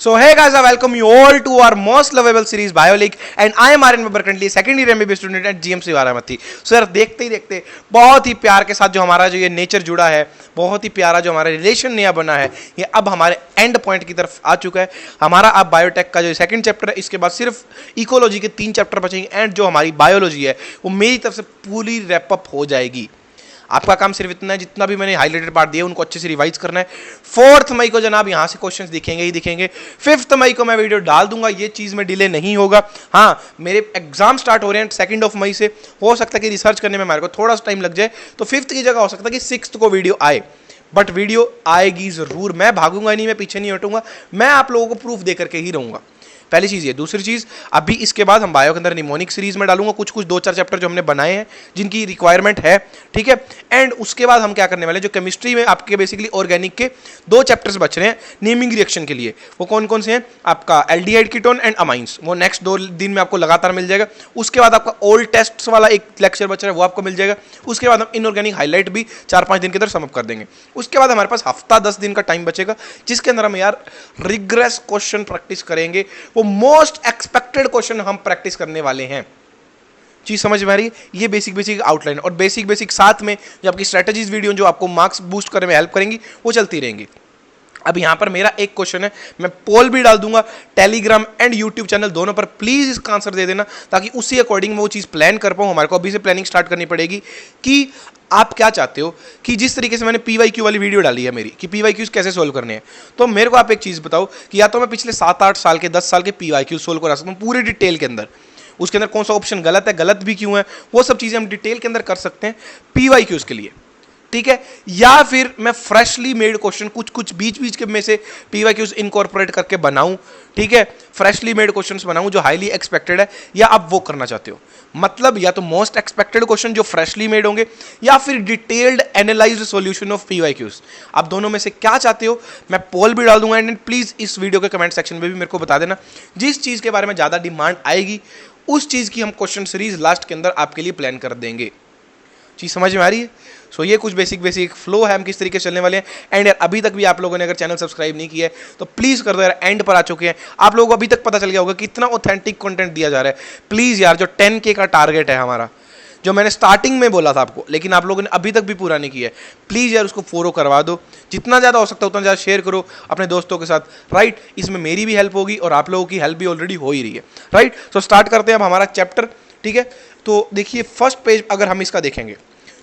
So hey guys, I welcome you all to our most lovable series BioLeague and I am Aryan Babbar, currently second year MBBS student at GMC Baramati. So यार देखते ही देखते बहुत ही प्यार के साथ जो हमारा जो ये नेचर जुड़ा है, बहुत ही प्यारा जो हमारा रिलेशन नया बना है, ये अब हमारे एंड पॉइंट की तरफ आ चुका है। हमारा अब बायोटेक का जो सेकंड चैप्टर है, इसके बाद सिर्फ इकोलॉजी के 3 चैप्टर बचेंगे एंड जो हमारी बायोलॉजी है वो मेरी तरफ से पूरी रैपअप हो जाएगी। आपका काम सिर्फ इतना है, जितना भी मैंने हाईलाइटेड पार्ट दिया उनको अच्छे से रिवाइज करना है। 4 मई को जनाब यहाँ से क्वेश्चंस दिखेंगे ही दिखेंगे। 5 मई को मैं वीडियो डाल दूंगा, ये चीज़ में डिले नहीं होगा। हाँ, मेरे एग्जाम स्टार्ट हो रहे हैं 2 मई से, हो सकता है कि रिसर्च करने में हमारे को थोड़ा सा टाइम लग जाए, तो 5 की जगह हो सकता है कि 6 को वीडियो आए, बट वीडियो आएगी ज़रूर। मैं भागूंगा नहीं, मैं पीछे नहीं हटूंगा, मैं आप लोगों को प्रूफ दे करके ही रहूंगा। पहली चीज़ ये। दूसरी चीज़, अभी इसके बाद हम बायो के अंदर निमोनिक सीरीज में डालूंगा कुछ 2-4 चैप्टर जो हमने बनाए हैं जिनकी रिक्वायरमेंट है, ठीक है। एंड उसके बाद हम क्या करने वाले, जो केमिस्ट्री में आपके बेसिकली ऑर्गेनिक के 2 चैप्टर्स बच रहे हैं नेमिंग रिएक्शन के लिए, वो कौन कौन से हैं, आपका एल्डिहाइड कीटोन एंड अमाइंस, वो नेक्स्ट 2 दिन में आपको लगातार मिल जाएगा। उसके बाद आपका ओल्ड टेस्ट वाला एक लेक्चर बच रहा है, वो आपको मिल जाएगा। उसके बाद हम इनऑर्गेनिक हाईलाइट भी 4-5 दिन के अंदर समअप कर देंगे। उसके बाद हमारे पास हफ्ता 10 दिन का टाइम बचेगा, जिसके अंदर हम यार रिग्रेस क्वेश्चन प्रैक्टिस करेंगे। वो मोस्ट एक्सपेक्टेड क्वेश्चन हम प्रैक्टिस करने वाले हैं। चीज समझ में आ रही है? ये बेसिक आउटलाइन और बेसिक साथ में जो आपकी स्ट्रेटजीज वीडियो जो आपको मार्क्स बूस्ट करने में हेल्प करेंगी वो चलती रहेंगी। अब यहां पर मेरा एक क्वेश्चन है, मैं पोल भी डाल दूंगा टेलीग्राम एंड यूट्यूब चैनल दोनों पर, प्लीज इसका आंसर दे देना ताकि उसी अकॉर्डिंग मैं वो चीज प्लान कर पाऊं। हमारे को अभी से प्लानिंग स्टार्ट करनी पड़ेगी कि आप क्या चाहते हो, कि जिस तरीके से मैंने PYQ वाली वीडियो डाली है मेरी कि PYQs कैसे सोल्व करने हैं, तो मेरे को आप एक चीज बताओ कि या तो मैं पिछले 7-8 साल के 10 साल के PYQ सोल्व करा सकता हूं पूरे डिटेल के अंदर, उसके अंदर कौन सा ऑप्शन गलत है, गलत भी क्यों है, वो सब चीजें हम डिटेल के अंदर कर सकते हैं PYQs के लिए, ठीक है। या फिर मैं फ्रेशली मेड क्वेश्चन कुछ बीच के में से PYQs इनकॉर्पोरेट करके बनाऊं, ठीक है, फ्रेशली मेड क्वेश्चंस बनाऊं जो हाईली एक्सपेक्टेड है, या आप वो करना चाहते हो, मतलब या तो मोस्ट एक्सपेक्टेड क्वेश्चन जो फ्रेशली मेड होंगे या फिर detailed analysed solution of PYQs, आप दोनों में से क्या चाहते हो। मैं पोल भी डाल दूंगा एंड प्लीज इस वीडियो के कमेंट सेक्शन में भी मेरे को बता देना, जिस चीज के बारे में ज्यादा डिमांड आएगी उस चीज की हम क्वेश्चन सीरीज लास्ट के अंदर आपके लिए प्लान कर देंगे। चीज समझ में आ रही है? सो ये कुछ बेसिक फ्लो है, हम किस तरीके से चलने वाले हैं। एंड यार अभी तक भी आप लोगों ने अगर चैनल सब्सक्राइब नहीं किया है तो प्लीज कर दो यार, एंड पर आ चुके हैं आप लोगों को, अभी तक पता चल गया होगा कि इतना ऑथेंटिक कंटेंट दिया जा रहा है। प्लीज यार, जो 10K का टारगेट है हमारा, जो मैंने स्टार्टिंग में बोला था आपको, लेकिन आप लोगों ने अभी तक भी पूरा नहीं किया है, प्लीज यार उसको फॉलो करवा दो। जितना ज्यादा हो सकता है उतना ज्यादा शेयर करो अपने दोस्तों के साथ, राइट। इसमें मेरी भी हेल्प होगी और आप लोगों की हेल्प भी ऑलरेडी हो ही रही है, राइट। सो स्टार्ट करते हैं अब हमारा चैप्टर, ठीक है। तो देखिए फर्स्ट पेज अगर हम इसका देखेंगे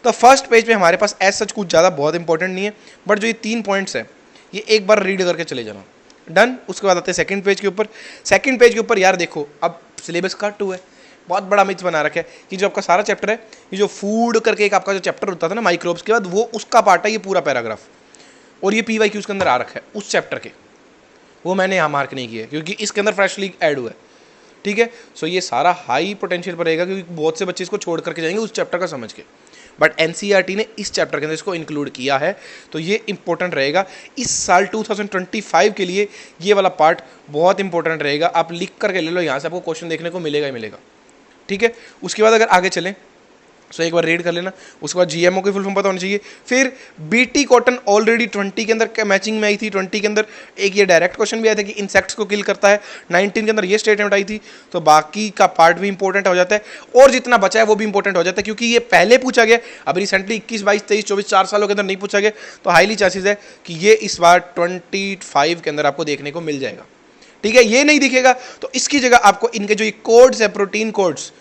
तो फर्स्ट पेज पे हमारे पास एज सच कुछ ज़्यादा बहुत इंपॉर्टेंट नहीं है, बट जो ये 3 पॉइंट्स हैं ये एक बार रीड करके चले जाना, डन। उसके बाद आते हैं सेकंड पेज के ऊपर। सेकंड पेज के ऊपर यार देखो, अब सिलेबस कट हुआ है, बहुत बड़ा मिथ बना रखा है कि जो आपका सारा चैप्टर है, ये जो फूड करके एक आपका जो चैप्टर होता था ना माइक्रोब्स के बाद, वो उसका पार्ट है ये पूरा पैराग्राफ, और ये PYQs के अंदर आ रखा है उस चैप्टर के, वो मैंने यहाँ मार्क नहीं किया क्योंकि इसके अंदर फ्रेशली ऐड हुआ है, ठीक है। सो ये सारा हाई पोटेंशियल पर रहेगा क्योंकि बहुत से बच्चे इसको छोड़ करके जाएंगे उस चैप्टर का समझ के, बट NCERT ने इस चैप्टर के अंदर इसको इंक्लूड किया है, तो ये इंपॉर्टेंट रहेगा इस साल 2025 के लिए। ये वाला पार्ट बहुत इंपॉर्टेंट रहेगा, आप लिख करके ले लो, यहाँ से आपको क्वेश्चन देखने को मिलेगा ही मिलेगा, ठीक है। उसके बाद अगर आगे चलें सो एक बार रीड कर लेना। उसके बाद GMO की फुल फॉर्म पता होनी चाहिए। फिर BT कॉटन ऑलरेडी 20 के अंदर मैचिंग में आई थी, 20 के अंदर एक ये डायरेक्ट क्वेश्चन भी आया था कि इंसेक्ट्स को किल करता है, 19 के अंदर ये स्टेटमेंट आई थी, तो बाकी का पार्ट भी इंपॉर्टेंट हो जाता है और जितना बचा है वो भी इंपॉर्टेंट हो जाता है क्योंकि ये पहले पूछा गया, अब रिसेंटली 21, 22, 23, 24 4 सालों के अंदर नहीं पूछा गया, तो हाईली चांसेस है कि ये इस बार 25 के अंदर आपको देखने को मिल जाएगा, ठीक है। ये नहीं दिखेगा तो इसकी जगह आपको इनके जो ये कोड्स है, प्रोटीन कोड्स,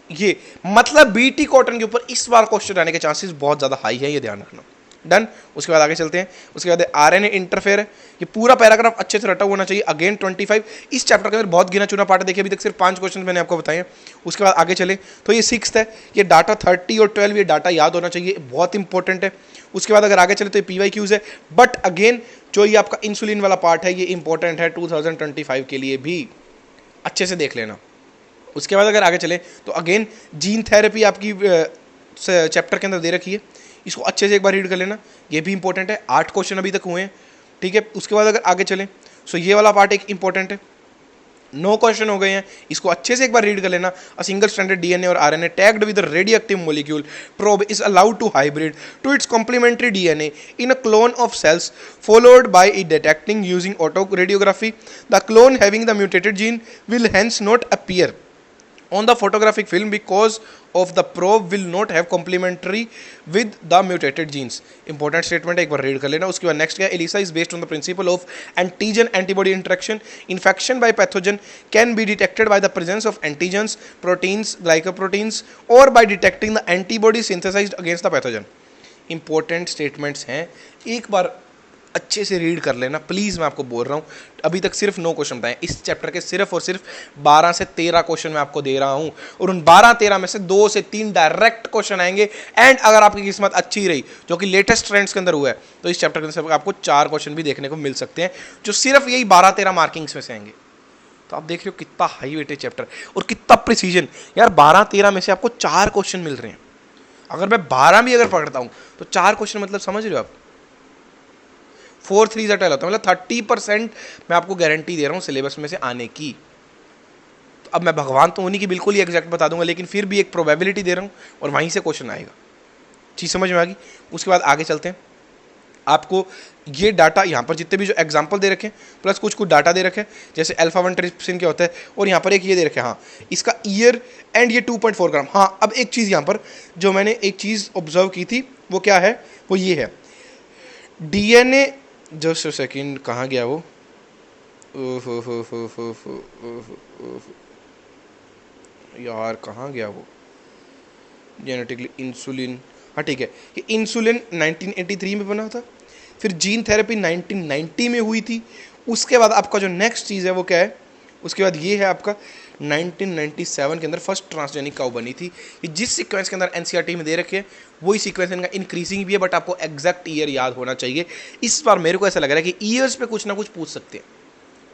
ये मतलब BT कॉटन के ऊपर इस बार क्वेश्चन आने के चांसेस बहुत ज़्यादा हाई है, ये ध्यान रखना, डन। उसके बाद आगे चलते हैं। उसके बाद RNA इंटरफेयर है, ये पूरा पैराग्राफ अच्छे से रटा होना चाहिए, अगेन 25 इस चैप्टर के अंदर बहुत गिना चुना पार्ट है, देखिए अभी तक सिर्फ 5 क्वेश्चन मैंने आपको बताए हैं। उसके बाद आगे चले तो ये 6th है, ये डाटा 30 और 12 ये डाटा याद होना चाहिए, बहुत इंपॉर्टेंट है। उसके बाद अगर आगे चले तो ये PYQs है, बट अगेन जो ये आपका इंसुलिन वाला पार्ट है ये इंपॉर्टेंट है 2025 के लिए भी, अच्छे से देख लेना। उसके बाद अगर आगे चले तो अगेन जीन थेरेपी आपकी चैप्टर के अंदर दे रखी है, इसको अच्छे से एक बार रीड कर लेना, ये भी इंपॉर्टेंट है, 8 क्वेश्चन अभी तक हुए हैं, ठीक है। उसके बाद अगर आगे चलें सो ये वाला पार्ट एक इंपॉर्टेंट है, 9 क्वेश्चन हो गए हैं, इसको अच्छे से एक बार रीड कर लेना। अ सिंगल स्ट्रैंडेड डीएनए और RNA tagged with a radioactive molecule probe is allowed to hybrid to its complementary DNA in a clone of cells followed by it detecting using autoradiography. The clone having the mutated gene will hence not appear on the photographic film because of the probe will not have complementary with the mutated genes. Important statement है, एक बार read कर लेना। उसके बाद next क्या, ELISA is based on the principle of antigen antibody interaction. Infection by pathogen can be detected by the presence of antigens, proteins, glycoproteins or by detecting the antibody synthesized against the pathogen. Important statements हैं, एक बार अच्छे से read कर लेना please. मैं आपको बोल रहा हूँ, अभी तक सिर्फ 9 क्वेश्चन बताएं इस चैप्टर के, सिर्फ और सिर्फ 12 से 13 क्वेश्चन मैं आपको दे रहा हूँ, और उन 12-13 में से 2 से 3 डायरेक्ट क्वेश्चन आएंगे। एंड अगर आपकी किस्मत अच्छी रही, जो कि लेटेस्ट ट्रेंड्स के अंदर हुआ है, तो इस चैप्टर के अंदर आपको 4 क्वेश्चन भी देखने को मिल सकते हैं, जो सिर्फ यही 12-13 मार्किंग्स में से आएंगे। तो आप देख रहे हो कितना हाई वेटेज चैप्टर और कितना प्रिसीजन यार। 12-13 में से आपको 4 क्वेश्चन मिल रहे हैं। अगर मैं 12 भी अगर पकड़ता हूँ तो 4 क्वेश्चन मतलब समझ रहे हो आप, 4 3 12 होता है, मतलब 30% मैं आपको गारंटी दे रहा हूँ सिलेबस में से आने की। तो अब मैं भगवान तो उन्हीं की बिल्कुल ही एग्जैक्ट बता दूंगा, लेकिन फिर भी एक प्रोबेबिलिटी दे रहा हूँ और वहीं से क्वेश्चन आएगा। चीज़ समझ में आ गई। उसके बाद आगे चलते हैं। आपको ये डाटा यहाँ पर जितने भी जो एग्जाम्पल दे रखे प्लस कुछ डाटा दे रखे, जैसे अल्फा 1 ट्रिप्सिन क्या होता है, और यहाँ पर एक ये दे रखे, हाँ इसका ईयर एंड ये 2.4 ग्राम। हाँ अब एक चीज़ यहाँ पर जो मैंने एक चीज़ ऑब्जर्व की थी वो क्या है, वो ये है डीएनए। जस्ट सेकेंड, कहाँ गया वो, यार कहाँ गया वो, जेनेटिकली इंसुलिन, हाँ ठीक है, ये इंसुलिन 1983 में बना था, फिर जीन थेरेपी 1990 में हुई थी। उसके बाद आपका जो नेक्स्ट चीज़ है वो क्या है, उसके बाद ये है आपका 1997 के अंदर फर्स्ट ट्रांसजेनिक काउ बनी थी। ये जिस सीक्वेंस के अंदर एनसीईआरटी में दे रखे हैं वही सीक्वेंस इनका इंक्रीजिंग भी है, बट आपको एग्जैक्ट ईयर याद होना चाहिए। इस बार मेरे को ऐसा लग रहा है कि ईयर्स पे कुछ ना कुछ पूछ सकते हैं,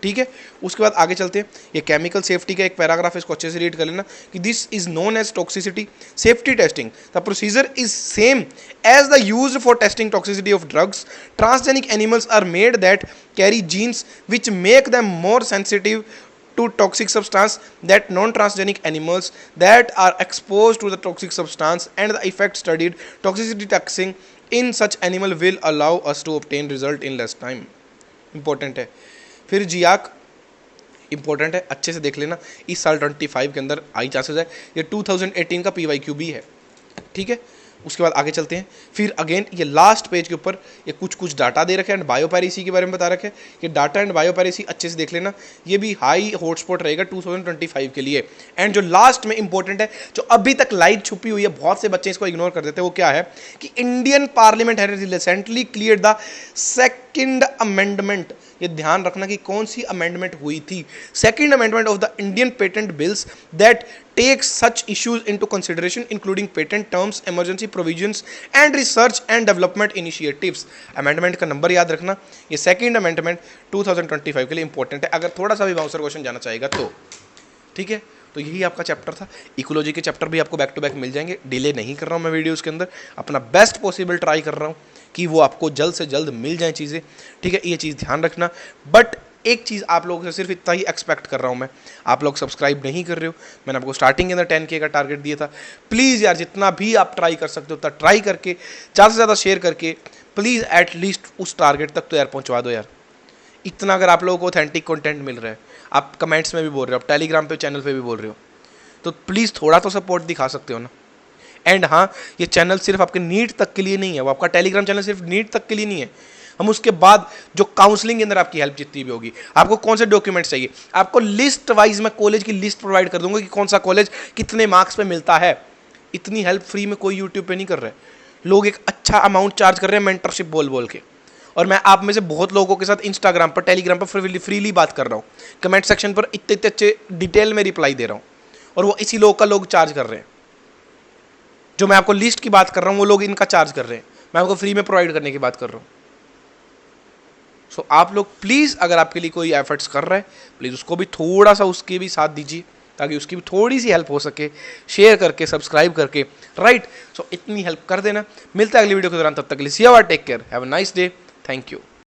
ठीक है। उसके बाद आगे चलते हैं। ये केमिकल सेफ्टी का एक पैराग्राफ है, इसको अच्छे से रीड कर लेना कि this is known as toxicity safety testing. The procedure is same as the used for testing toxicity of drugs. Transgenic animals are made that carry genes which make them more sensitive to toxic substance that non-transgenic animals that are exposed to the toxic substance and the effect studied toxicity testing in such animal will allow us to obtain result in less time. Important है। फिर जियाक important है, अच्छे से देख लेना, इस साल 25 के अंदर आई चांसेस है। ये 2018 का PYQ भी है, ठीक है। उसके बाद आगे चलते हैं। फिर अगेन ये लास्ट पेज के ऊपर ये कुछ डाटा दे रखे हैं एंड बायोपैरेसी के बारे में बता रखे हैं। ये डाटा एंड बायोपैरेसी अच्छे से देख लेना, ये भी हाई हॉटस्पॉट रहेगा 2025 के लिए। एंड जो लास्ट में इंपॉर्टेंट है, जो अभी तक लाइट छुपी हुई है, बहुत से बच्चे इसको इग्नोर कर देते हैं, वो क्या है कि Indian parliament has recently clear the second amendment. ये ध्यान रखना कि कौन सी अमेंडमेंट हुई थी, second amendment of the Indian patent bills that takes such issues into consideration including patent terms, emergency provisions and research and development initiatives. amendment का number याद रखना, ये सेकंड अमेंडमेंट 2025 के लिए इंपॉर्टेंट है, अगर थोड़ा सा भी बाउंसर क्वेश्चन जाना चाहेगा तो, ठीक है। तो यही आपका चैप्टर था। इकोलॉजी के चैप्टर भी आपको बैक टू बैक मिल जाएंगे, डिले नहीं कर रहा हूँ मैं वीडियोज़ के अंदर, अपना बेस्ट पॉसिबल ट्राई कर रहा हूँ कि वो आपको जल्द से जल्द मिल जाए चीज़ें, ठीक है। ये चीज़ ध्यान रखना। बट एक चीज़ आप लोगों से सिर्फ इतना ही एक्सपेक्ट कर रहा हूँ मैं, आप लोग सब्सक्राइब नहीं कर रहे हो। मैंने आपको स्टार्टिंग के अंदर 10K का टारगेट दिया था। प्लीज़ यार जितना भी आप ट्राई कर सकते हो उतना ट्राई करके, ज़्यादा से ज़्यादा शेयर करके प्लीज़ एटलीस्ट उस टारगेट तक तो यार पहुँचवा दो यार। इतना अगर आप लोगों को ऑथेंटिक कंटेंट मिल रहा है, आप कमेंट्स में भी बोल रहे हो, आप टेलीग्राम पे चैनल पे भी बोल रहे हो, तो प्लीज़ थोड़ा तो सपोर्ट दिखा सकते हो ना। एंड हाँ, ये चैनल सिर्फ आपके नीट तक के लिए नहीं है, वो आपका टेलीग्राम चैनल सिर्फ नीट तक के लिए नहीं है। हम उसके बाद जो काउंसलिंग के अंदर आपकी हेल्प जितनी भी होगी, आपको कौन से डॉक्यूमेंट्स चाहिए, आपको लिस्ट वाइज मैं कॉलेज की लिस्ट प्रोवाइड कर दूंगा कि कौन सा कॉलेज कितने मार्क्स पे मिलता है। इतनी हेल्प फ्री में कोई यूट्यूब पे नहीं कर रहा है। लोग एक अच्छा अमाउंट चार्ज कर रहे हैं मेंटरशिप बोल बोल के, और मैं आप में से बहुत लोगों के साथ इंस्टाग्राम पर, टेलीग्राम पर फ्रीली बात कर रहा हूँ, कमेंट सेक्शन पर इतने इतने अच्छे डिटेल में रिप्लाई दे रहा हूँ, और वो इसी लोग का लोग चार्ज कर रहे हैं। जो मैं आपको लिस्ट की बात कर रहा हूँ वो लोग इनका चार्ज कर रहे हैं, मैं आपको फ्री में प्रोवाइड करने की बात कर रहा हूँ। सो आप लोग प्लीज़, अगर आपके लिए कोई एफर्ट्स कर रहा है, प्लीज़ उसको भी थोड़ा सा उसके भी साथ दीजिए, ताकि उसकी भी थोड़ी सी हेल्प हो सके, शेयर करके, सब्सक्राइब करके, राइट। सो इतनी हेल्प कर देना। मिलता है अगली वीडियो के दौरान, तब तक के लिए see you, take care, have a nice day, thank you.